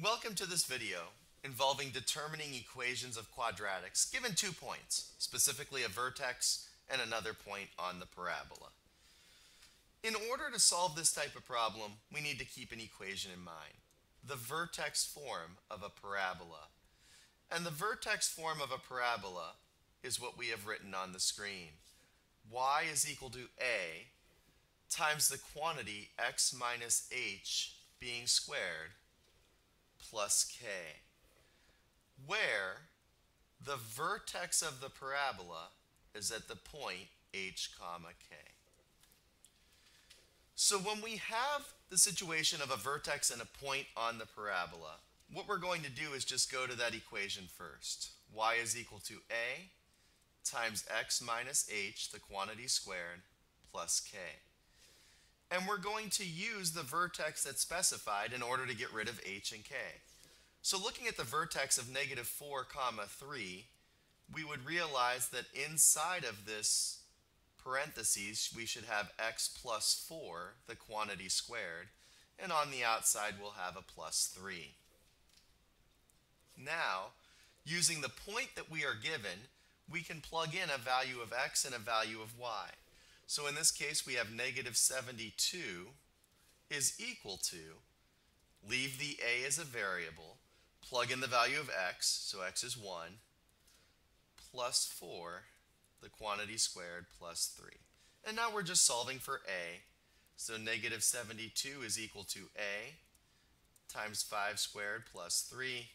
Welcome to this video involving determining equations of quadratics given 2 points, specifically a vertex and another point on the parabola. In order to solve this type of problem, we need to keep an equation in mind, the vertex form of a parabola. And the vertex form of a parabola is what we have written on the screen. Y is equal to A times the quantity x minus h being squared plus k, where the vertex of the parabola is at the point h comma k. So when we have the situation of a vertex and a point on the parabola, what we're going to do is just go to that equation first. Y is equal to A times x minus h, the quantity squared, plus k. And we're going to use the vertex that's specified in order to get rid of h and k. So looking at the vertex of negative 4 comma 3, we would realize that inside of this parentheses we should have x plus 4, the quantity squared, and on the outside we'll have a plus 3. Now, using the point that we are given, we can plug in a value of x and a value of y. So in this case we have negative 72 is equal to, leave the a as a variable, plug in the value of x, so x is 1, plus 4, the quantity squared, plus 3. And now we're just solving for a. So negative 72 is equal to a times 5 squared plus 3.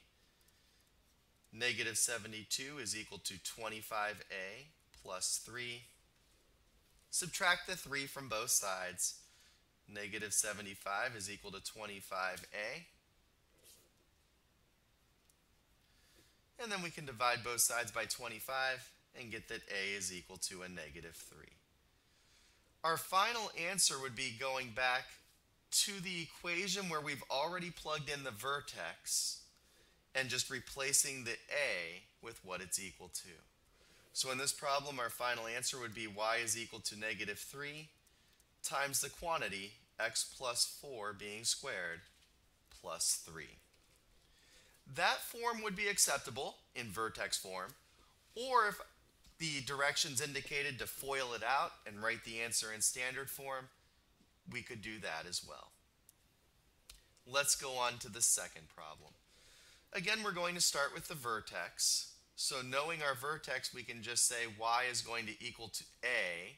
Negative 72 is equal to 25a plus 3. Subtract the 3 from both sides. Negative 75 is equal to 25a. And then we can divide both sides by 25 and get that a is equal to a negative 3. Our final answer would be going back to the equation where we've already plugged in the vertex and just replacing the a with what it's equal to. So in this problem, our final answer would be y is equal to negative 3 times the quantity x plus 4 being squared plus 3. That form would be acceptable in vertex form, or if the directions indicated to FOIL it out and write the answer in standard form, we could do that as well. Let's go on to the second problem. Again, we're going to start with the vertex. So knowing our vertex, we can just say y is going to equal to a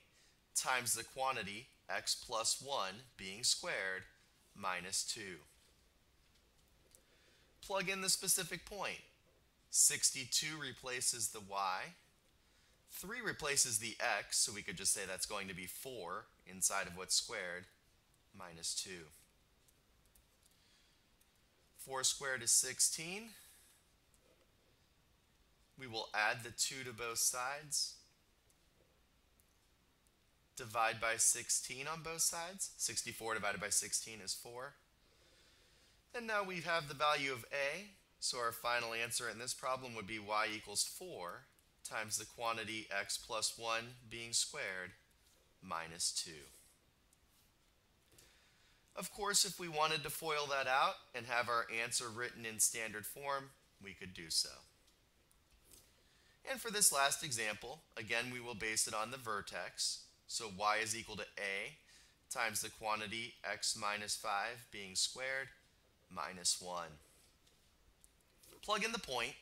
times the quantity x plus 1 being squared minus 2. Plug in the specific point. 62 replaces the y. 3 replaces the x, so we could just say that's going to be 4 inside of what's squared, minus 2. 4 squared is 16. We will add the 2 to both sides. Divide by 16 on both sides. 64 divided by 16 is 4. And now we have the value of a, so our final answer in this problem would be y equals 4 times the quantity x plus 1 being squared minus 2. Of course, if we wanted to FOIL that out and have our answer written in standard form, we could do so. And for this last example, again we will base it on the vertex. So y is equal to a times the quantity x minus 5 being squared minus 1. Plug in the point.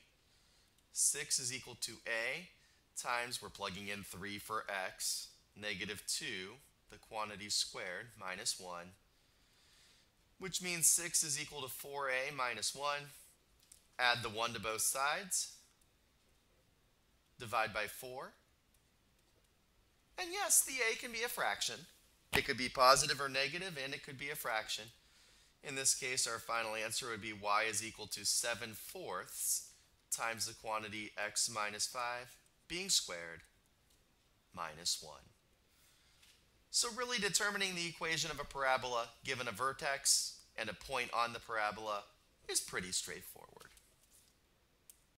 6 is equal to a times, we're plugging in 3 for x, negative 2, the quantity squared, minus 1, which means 6 is equal to 4a minus 1. Add the 1 to both sides. Divide by 4. And yes, the a can be a fraction. It could be positive or negative, and it could be a fraction. In this case, our final answer would be y is equal to 7/4 times the quantity x minus 5 being squared minus 1. So really determining the equation of a parabola given a vertex and a point on the parabola is pretty straightforward.